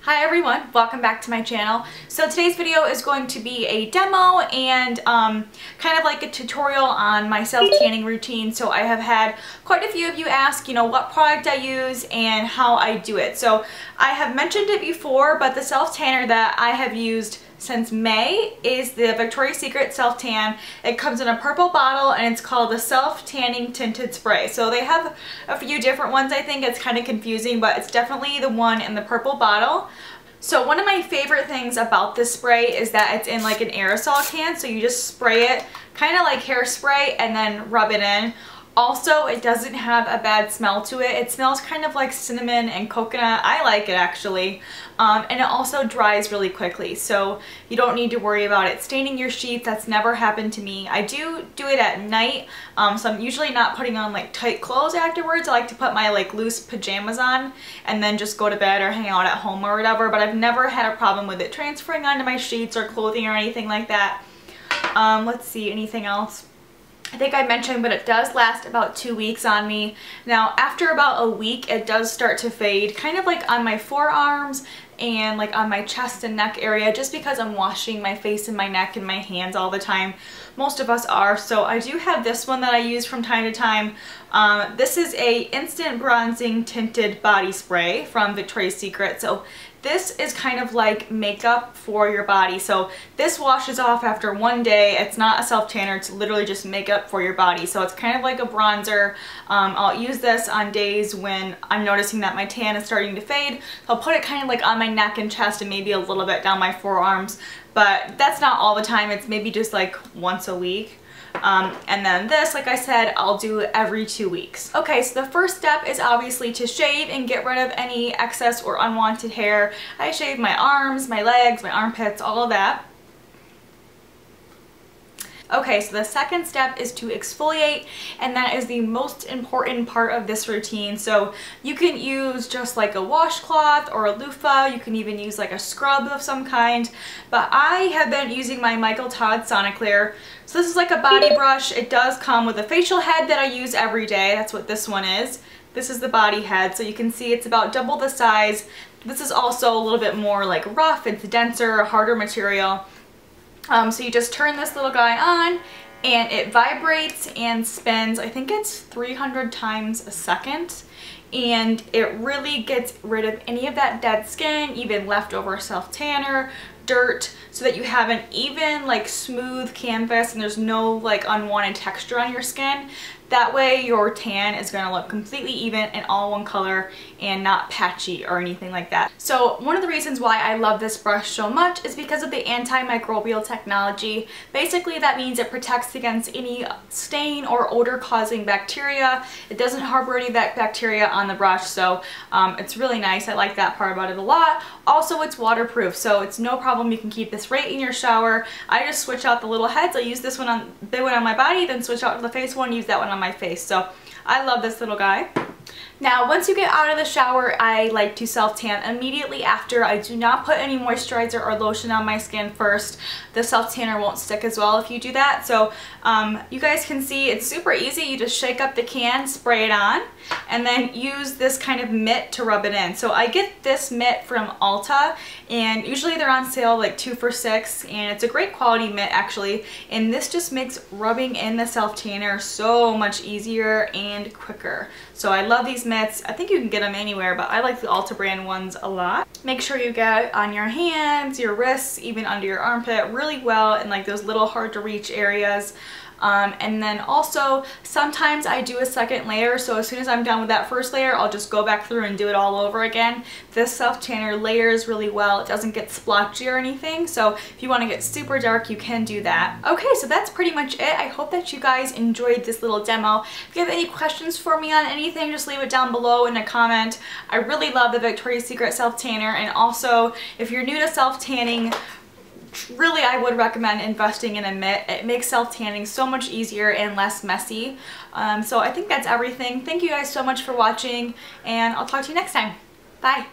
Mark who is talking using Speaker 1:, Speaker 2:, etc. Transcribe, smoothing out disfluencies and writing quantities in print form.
Speaker 1: Hi everyone, welcome back to my channel. So today's video is going to be a demo and kind of like a tutorial on my self-tanning routine. So I have had quite a few of you ask, what product I use and how I do it. So I have mentioned it before, but the self-tanner that I have used since May is the Victoria's Secret Self Tan. It comes in a purple bottle and it's called the Self Tanning Tinted Spray. So they have a few different ones. I think it's kind of confusing, but it's definitely the one in the purple bottle. So one of my favorite things about this spray is that it's in like an aerosol can, so you just spray it kind of like hairspray and then rub it in. Also, it doesn't have a bad smell to it. It smells kind of like cinnamon and coconut. I like it actually. And it also dries really quickly, so you don't need to worry about it staining your sheets. That's never happened to me. I do it at night, so I'm usually not putting on like tight clothes afterwards. I like to put my like loose pajamas on and then just go to bed or hang out at home or whatever, but I've never had a problem with it transferring onto my sheets or clothing or anything like that. Let's see, anything else? I think I mentioned, but it does last about 2 weeks on me. Now, after about a week, it does start to fade, kind of like on my forearms and like on my chest and neck area, just because I'm washing my face and my neck and my hands all the time. Most of us are. So I do have this one that I use from time to time. This is a instant bronzing tinted body spray from Victoria's Secret. So this is kind of like makeup for your body. So this washes off after one day. It's not a self tanner, it's literally just makeup for your body. So it's kind of like a bronzer. I'll use this on days when I'm noticing that my tan is starting to fade. I'll put it kind of like on my neck and chest and maybe a little bit down my forearms. But that's not all the time, it's maybe just like once a week. And then this, like I said, I'll do every 2 weeks. Okay, so the first step is obviously to shave and get rid of any excess or unwanted hair. I shave my arms, my legs, my armpits, all of that. Okay, so the second step is to exfoliate, and that is the most important part of this routine. So you can use just like a washcloth or a loofah. You can even use like a scrub of some kind, but I have been using my Michael Todd Soniclear. So this is like a body brush. It does come with a facial head that I use every day. That's what this one is. This is the body head, so you can see it's about double the size. This is also a little bit more like rough. It's denser, harder material. So you just turn this little guy on and it vibrates and spins, I think it's 300 times a second, and it really gets rid of any of that dead skin, even leftover self-tanner, dirt, so that you have an even like smooth canvas and there's no like unwanted texture on your skin. That way your tan is going to look completely even and all one color and not patchy or anything like that. So one of the reasons why I love this brush so much is because of the antimicrobial technology. Basically that means it protects against any stain or odor causing bacteria. It doesn't harbor any of that bacteria on the brush, so it's really nice. I like that part about it a lot. Also, it's waterproof, so it's no problem. You can keep this right in your shower. I just switch out the little heads. I use this one on the one on my body, then switch out to the face one, use that one on my face. So I love this little guy. Now, once you get out of the shower, I like to self-tan immediately after. I do not put any moisturizer or lotion on my skin first. The self-tanner won't stick as well if you do that. So you guys can see it's super easy. You just shake up the can, spray it on, and then use this kind of mitt to rub it in. So I get this mitt from Ulta, and usually they're on sale like 2 for $6, and it's a great quality mitt actually. And this just makes rubbing in the self-tanner so much easier and quicker. So I love these mitts. I think you can get them anywhere, but I like the Ulta brand ones a lot. Make sure you get on your hands, your wrists, even under your armpit really well in like those little hard to reach areas. And then also sometimes I do a second layer, so as soon as I'm done with that first layer, I'll just go back through and do it all over again. This self-tanner layers really well. It doesn't get splotchy or anything, so if you want to get super dark, you can do that. Okay, so that's pretty much it. I hope that you guys enjoyed this little demo. If you have any questions for me on anything, just leave it down below in a comment. I really love the Victoria's Secret self-tanner, and also if you're new to self-tanning, really I would recommend investing in a mitt. It makes self-tanning so much easier and less messy. So I think that's everything. Thank you guys so much for watching, and I'll talk to you next time. Bye!